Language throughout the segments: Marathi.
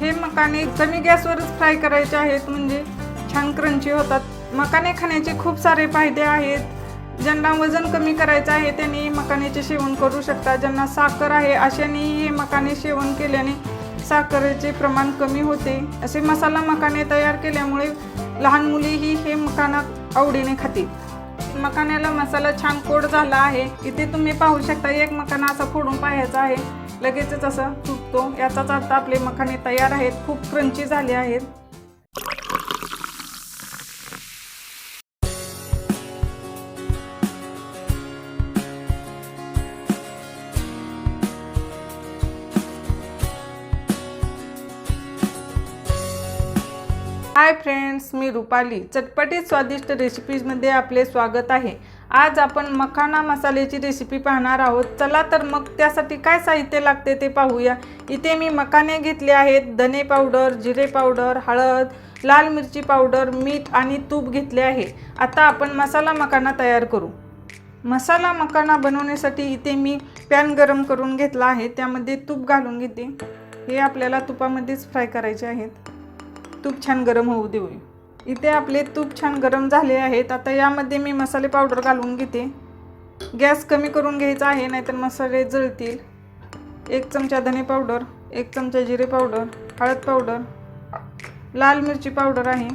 हे मकाने कमी गॅसवरच फ्राय करायचे आहेत, म्हणजे छान क्रंची होतात। मकाने खाण्याचे खूप सारे फायदे आहेत। ज्यांना वजन कमी करायचं आहे त्यांनी मकानेचे सेवन करू शकता। ज्यांना साखर आहे अशानेही हे मकाने सेवन केल्याने साखरेचे प्रमाण कमी होते। असे मसाला मकाने तयार केल्यामुळे लहान मुलीही हे मकाना आवडीने खातील। मकाण्याला मसाला छान कोट झाला आहे। इथे तुम्ही पाहू शकता एक मकाना असा फोडून पाहायचा आहे, लगेचच असं तुटतो। याचाच अर्थ आपले मकाने तयार आहेत, खूप क्रंची झाले आहेत। हाय फ्रेंड्स, मी रुपाली। चटपटीत स्वादिष्ट रेसिपीजमध्ये आपले स्वागत आहे। आज आपण मखाना मसाल्याची रेसिपी पाहणार आहोत। चला तर मग त्यासाठी काय साहित्य लागते ते पाहूया। इथे मी मखाने घेतले आहेत, धने पावडर, जिरे पावडर, हळद, लाल मिरची पावडर, मीठ आणि तूप घेतले आहे। आता आपण मसाला मखाना तयार करू। मसाला मखाना बनवण्यासाठी इथे मी पॅन गरम करून घेतला आहे, त्यामध्ये तूप घालून घेते। हे आपल्याला तुपामध्येच फ्राय करायचे आहेत। तूप छान गरम होऊ देऊ। इथे आपले तूप छान गरम झाले आहेत। आता यामध्ये मी मसाले पावडर घालून घेते। गॅस कमी करून घ्यायचा आहे, नाहीतर मसाले जळतील। 1 चमचा धने पावडर, 1 चमचा जिरे पावडर, हळद पावडर, लाल मिरची पावडर आहे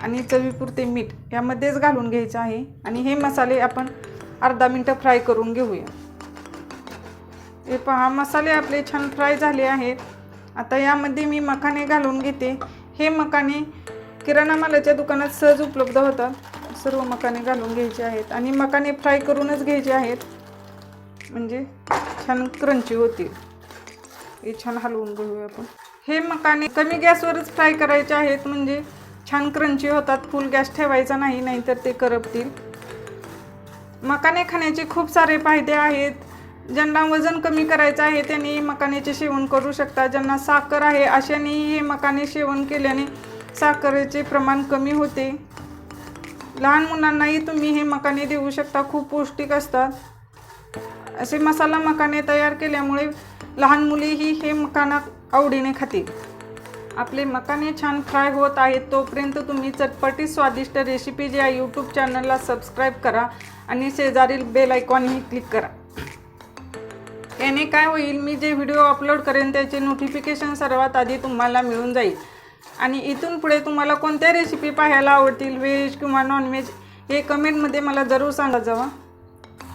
आणि चवीपुरते मीठ यामध्येच घालून घ्यायचं आहे। आणि हे मसाले आपण अर्धा मिनिट फ्राय करून घेऊया। हे पहा, मसाले आपले छान फ्राय झाले आहेत। आता यामध्ये मी मखाने घालून घेते। हे मखाने किराणा मालाच्या दुकानात सहज उपलब्ध होतात। सर्व मखाने घालून घ्यायचे आहेत आणि मखाने फ्राय करूनच घ्यायचे आहेत, म्हणजे छान क्रंची होतील। हे छान हलवून घेऊया आपण। हे मखाने कमी गॅसवरच फ्राय करायचे आहेत, म्हणजे छान क्रंची होतात। फुल गॅस ठेवायचा नाही, नाहीतर ते करपतील। मखाने खाण्याचे खूप सारे फायदे आहेत। ज्यांना वजन कमी करायचं आहे त्यांनी मकानेचे सेवन करू शकता। ज्यांना साखर आहे अशानेही हे मकाने सेवन केल्याने साखरेचे प्रमाण कमी होते। लहान मुलांनाही तुम्ही हे मकाने देऊ शकता, खूप पौष्टिक असतात। असे मसाला मकाने तयार केल्यामुळे लहान मुलीही हे मकाना आवडीने खातील। आपले मकाने छान फ्राय होत आहेत, तोपर्यंत तुम्ही चटपटीत स्वादिष्ट रेसिपीज या यूट्यूब चॅनलला सबस्क्राईब करा आणि शेजारील बेल आयकॉनही क्लिक करा। याने काय होईल, मी जे व्हिडिओ अपलोड करेन त्याचे नोटिफिकेशन सर्वात आधी तुम्हाला मिळून जाईल। आणि इथून पुढे तुम्हाला कोणत्या रेसिपी पाहायला आवडतील, व्हेज किंवा नॉनव्हेज, हे कमेंटमध्ये मला जरूर सांगा जावा।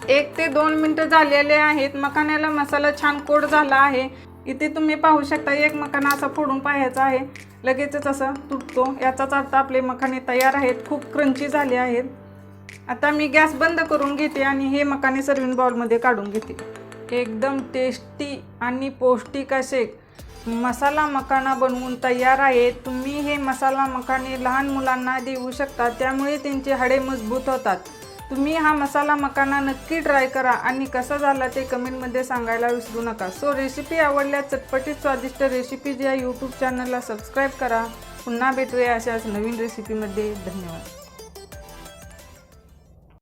1 ते 2 मिनिटं झालेले आहेत। मखाण्याला मसाला छान कोट झाला आहे। इथे तुम्ही पाहू शकता एक मखाना असा फोडून पाहायचा आहे, लगेचच असं तुटतो। याचाच अर्थ आपले मखाने तयार आहेत, खूप क्रंची झाले आहेत। आता मी गॅस बंद करून घेते आणि हे मखाने सर्विंग बाउलमध्ये काढून घेते। एकदम टेस्टी आणि पौष्टिक असे मसाला मखाना बनवून तयार आहे। तुम्ही हे मसाला मखाने लहान मुलांना देऊ शकता, त्यामुळे त्यांचे हाडे मजबूत होतात। तुम्ही हा मसाला मखाना नक्की ट्राय करा आणि कसा झाला ते कमेंटमध्ये सांगायला विसरू नका। सो रेसिपी आवडल्यास चटपटीत स्वादिष्ट रेसिपीज या यूट्यूब चॅनलला सबस्क्राईब करा। पुन्हा भेटूया अशाच नवीन रेसिपीमध्ये। धन्यवाद।